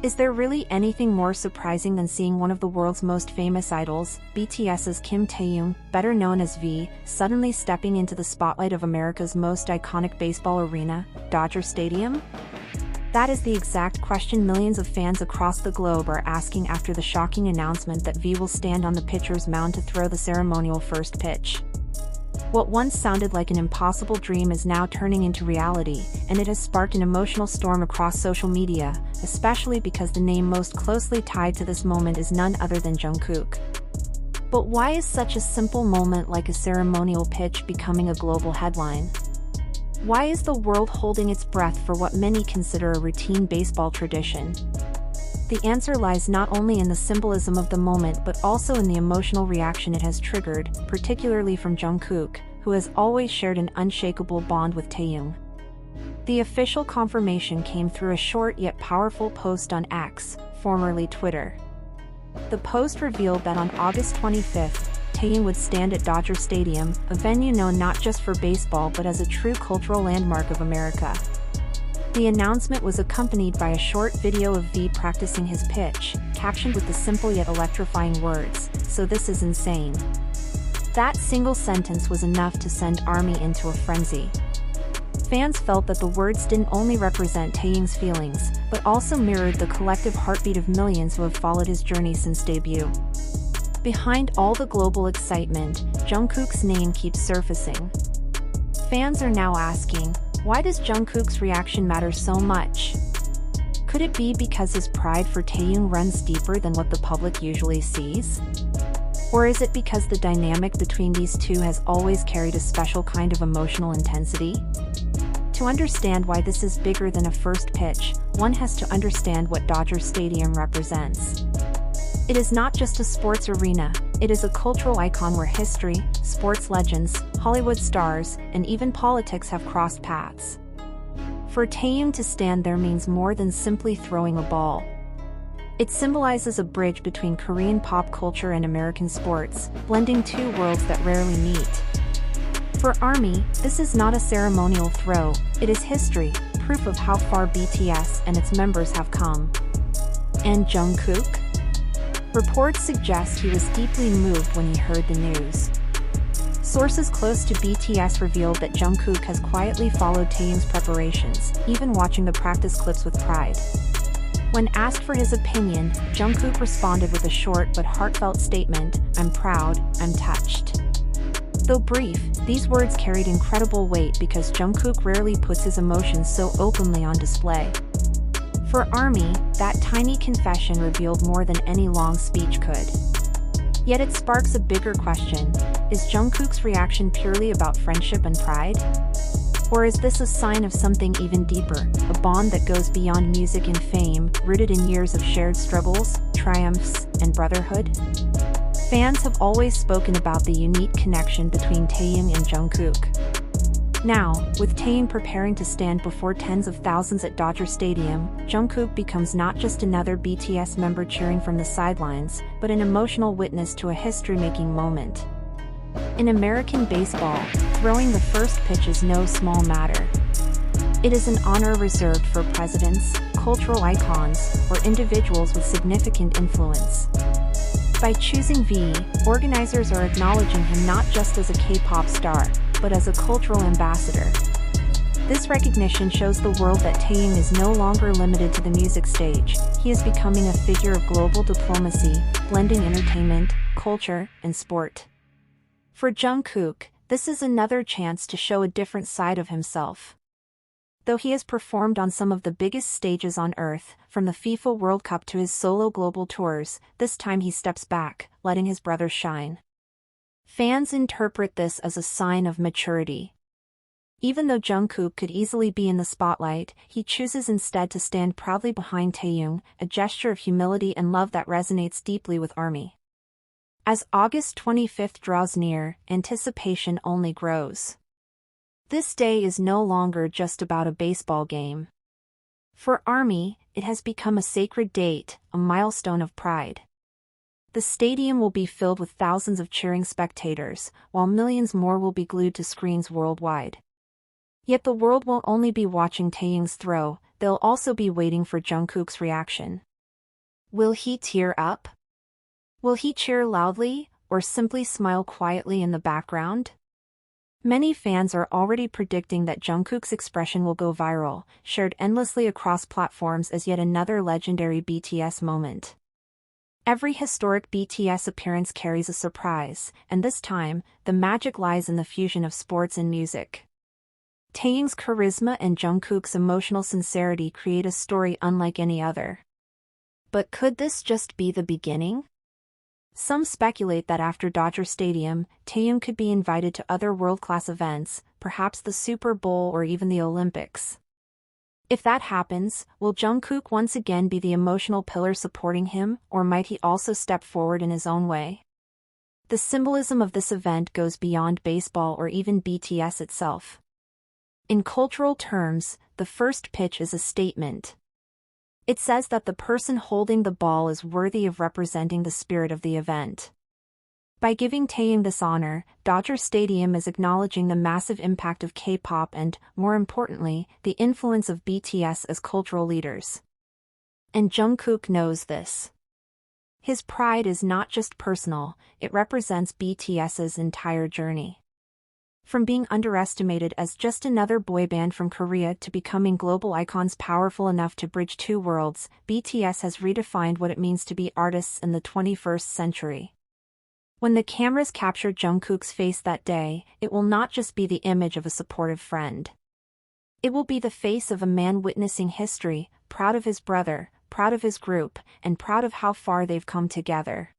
Is there really anything more surprising than seeing one of the world's most famous idols, BTS's Kim Taehyung, better known as V, suddenly stepping into the spotlight of America's most iconic baseball arena, Dodger Stadium? That is the exact question millions of fans across the globe are asking after the shocking announcement that V will stand on the pitcher's mound to throw the ceremonial first pitch. What once sounded like an impossible dream is now turning into reality, and it has sparked an emotional storm across social media, especially because the name most closely tied to this moment is none other than Jungkook. But why is such a simple moment like a ceremonial pitch becoming a global headline? Why is the world holding its breath for what many consider a routine baseball tradition? The answer lies not only in the symbolism of the moment but also in the emotional reaction it has triggered, particularly from Jungkook, who has always shared an unshakable bond with Taehyung. The official confirmation came through a short yet powerful post on X, formerly Twitter. The post revealed that on August 25th, Taehyung would stand at Dodger Stadium, a venue known not just for baseball but as a true cultural landmark of America. The announcement was accompanied by a short video of V practicing his pitch, captioned with the simple yet electrifying words, "So this is insane." That single sentence was enough to send ARMY into a frenzy. Fans felt that the words didn't only represent Taehyung's feelings, but also mirrored the collective heartbeat of millions who have followed his journey since debut. Behind all the global excitement, Jungkook's name keeps surfacing. Fans are now asking, why does Jungkook's reaction matter so much? Could it be because his pride for Taehyung runs deeper than what the public usually sees? Or is it because the dynamic between these two has always carried a special kind of emotional intensity? To understand why this is bigger than a first pitch, one has to understand what Dodger Stadium represents. It is not just a sports arena, it is a cultural icon where history, sports legends, Hollywood stars, and even politics have crossed paths. For Taehyung to stand there means more than simply throwing a ball. It symbolizes a bridge between Korean pop culture and American sports, blending two worlds that rarely meet. For ARMY, this is not a ceremonial throw, it is history, proof of how far BTS and its members have come. And Jungkook? Reports suggest he was deeply moved when he heard the news. Sources close to BTS revealed that Jungkook has quietly followed Taehyung's preparations, even watching the practice clips with pride. When asked for his opinion, Jungkook responded with a short but heartfelt statement, "I'm proud, I'm touched." Though brief, these words carried incredible weight because Jungkook rarely puts his emotions so openly on display. For ARMY, that tiny confession revealed more than any long speech could. Yet it sparks a bigger question: is Jungkook's reaction purely about friendship and pride? Or is this a sign of something even deeper, a bond that goes beyond music and fame, rooted in years of shared struggles, triumphs, and brotherhood? Fans have always spoken about the unique connection between Taehyung and Jungkook. Now, with Taehyung preparing to stand before tens of thousands at Dodger Stadium, Jungkook becomes not just another BTS member cheering from the sidelines, but an emotional witness to a history-making moment. In American baseball, throwing the first pitch is no small matter. It is an honor reserved for presidents, cultural icons, or individuals with significant influence. By choosing V, organizers are acknowledging him not just as a K-pop star, but as a cultural ambassador. This recognition shows the world that Taehyung is no longer limited to the music stage. He is becoming a figure of global diplomacy, blending entertainment, culture, and sport. For Jungkook, this is another chance to show a different side of himself. Though he has performed on some of the biggest stages on Earth, from the FIFA World Cup to his solo global tours, this time he steps back, letting his brother shine. Fans interpret this as a sign of maturity. Even though Jungkook could easily be in the spotlight, he chooses instead to stand proudly behind Taehyung, a gesture of humility and love that resonates deeply with ARMY. As August 25th draws near, anticipation only grows. This day is no longer just about a baseball game. For ARMY, it has become a sacred date, a milestone of pride. The stadium will be filled with thousands of cheering spectators, while millions more will be glued to screens worldwide. Yet the world won't only be watching Taehyung's throw, they'll also be waiting for Jungkook's reaction. Will he tear up? Will he cheer loudly, or simply smile quietly in the background? Many fans are already predicting that Jungkook's expression will go viral, shared endlessly across platforms as yet another legendary BTS moment. Every historic BTS appearance carries a surprise, and this time, the magic lies in the fusion of sports and music. Taehyung's charisma and Jungkook's emotional sincerity create a story unlike any other. But could this just be the beginning? Some speculate that after Dodger Stadium, Taehyung could be invited to other world-class events, perhaps the Super Bowl or even the Olympics. If that happens, will Jungkook once again be the emotional pillar supporting him, or might he also step forward in his own way? The symbolism of this event goes beyond baseball or even BTS itself. In cultural terms, the first pitch is a statement. It says that the person holding the ball is worthy of representing the spirit of the event. By giving Taehyung this honor, Dodger Stadium is acknowledging the massive impact of K-pop and, more importantly, the influence of BTS as cultural leaders. And Jungkook knows this. His pride is not just personal, it represents BTS's entire journey. From being underestimated as just another boy band from Korea to becoming global icons powerful enough to bridge two worlds, BTS has redefined what it means to be artists in the 21st century. When the cameras captured Jungkook's face that day, it will not just be the image of a supportive friend. It will be the face of a man witnessing history, proud of his brother, proud of his group, and proud of how far they've come together.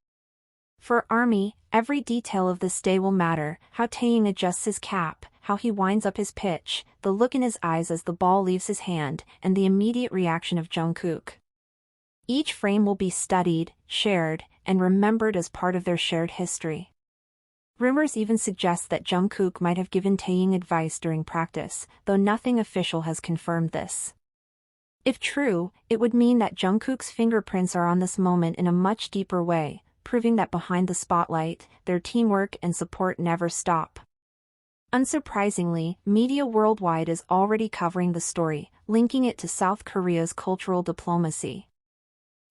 For ARMY, every detail of this day will matter: how Taehyung adjusts his cap, how he winds up his pitch, the look in his eyes as the ball leaves his hand, and the immediate reaction of Jungkook. Each frame will be studied, shared, and remembered as part of their shared history. Rumors even suggest that Jungkook might have given Taehyung advice during practice, though nothing official has confirmed this. If true, it would mean that Jungkook's fingerprints are on this moment in a much deeper way, proving that behind the spotlight, their teamwork and support never stop. Unsurprisingly, media worldwide is already covering the story, linking it to South Korea's cultural diplomacy.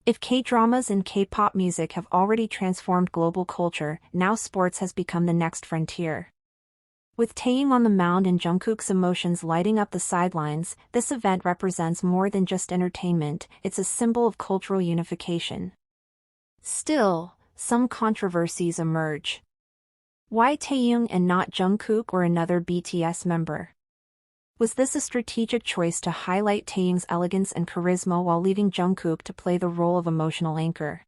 If K-dramas and K-pop music have already transformed global culture, now sports has become the next frontier. With Taehyung on the mound and Jungkook's emotions lighting up the sidelines, this event represents more than just entertainment, it's a symbol of cultural unification. Still, some controversies emerge. Why Taehyung and not Jungkook or another BTS member? Was this a strategic choice to highlight Taehyung's elegance and charisma while leaving Jungkook to play the role of emotional anchor?